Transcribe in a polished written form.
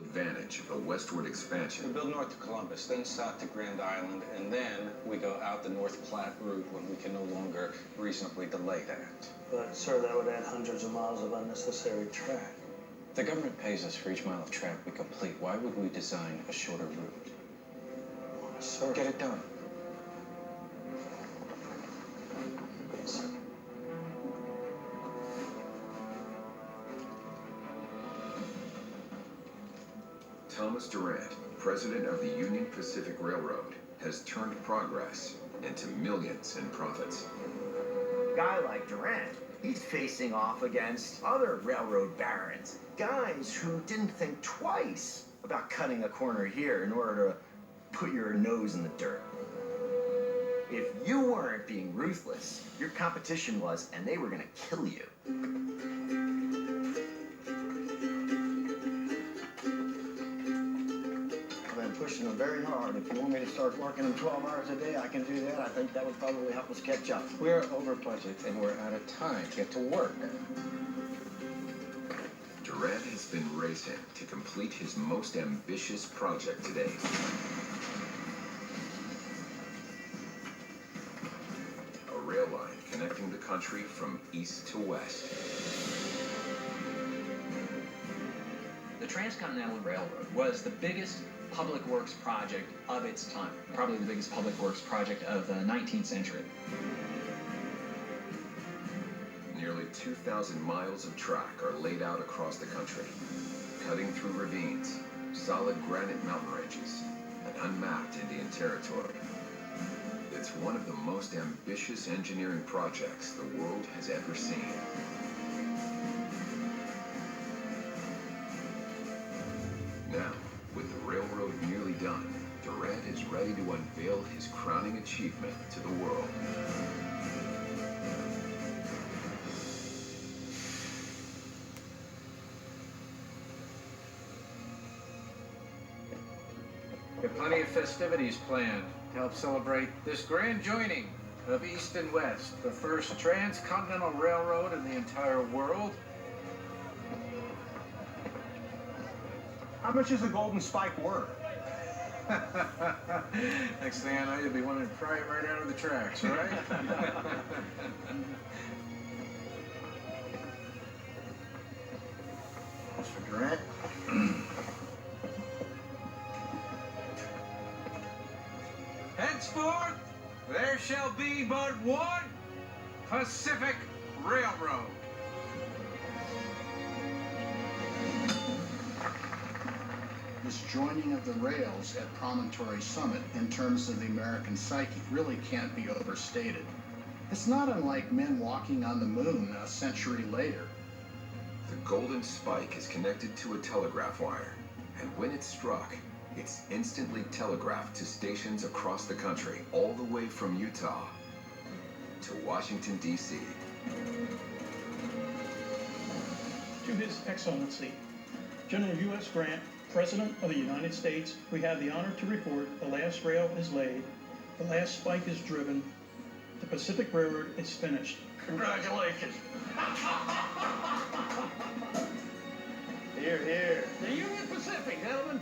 advantage of the westward expansion. We build north to Columbus, then south to Grand Island, and then we go out the North Platte route when we can no longer reasonably delay that. But, sir, that would add hundreds of miles of unnecessary track. The government pays us for each mile of track we complete. Why would we design a shorter route? Sir. Get it done. Sir. Thomas Durant, president of the Union Pacific Railroad, has turned progress into millions in profits. A guy like Durant, he's facing off against other railroad barons, guys who didn't think twice about cutting a corner here in order to put your nose in the dirt. If you weren't being ruthless, your competition was, and they were going to kill you. Pushing them very hard. If you want me to start working them 12 hours a day, I can do that. I think that would probably help us catch up. We're over budget and we're out of time. Get to work. Durant has been racing to complete his most ambitious project to date. A rail line connecting the country from east to west. The Transcontinental Railroad was the biggest public works project of its time, probably the biggest public works project of the 19th century. Nearly 2,000 miles of track are laid out across the country, cutting through ravines, solid granite mountain ranges, and unmapped Indian territory. It's one of the most ambitious engineering projects the world has ever seen. Now, with the railroad nearly done, Durant is ready to unveil his crowning achievement to the world. We have plenty of festivities planned to help celebrate this grand joining of East and West, the first transcontinental railroad in the entire world. How much is a golden spike worth? Next thing I know, you'll be wanting to pry it right out of the tracks, right? That's for Durant. Henceforth, there shall be but one Pacific Railroad. This joining of the rails at Promontory Summit in terms of the American psyche really can't be overstated. It's not unlike men walking on the moon a century later. The golden spike is connected to a telegraph wire, and when it's struck, it's instantly telegraphed to stations across the country, all the way from Utah to Washington, D.C. To His Excellency, General U.S. Grant, President of the United States, we have the honor to report the last rail is laid, the last spike is driven, the Pacific Railroad is finished. Congratulations. Here, here. The Union Pacific, gentlemen.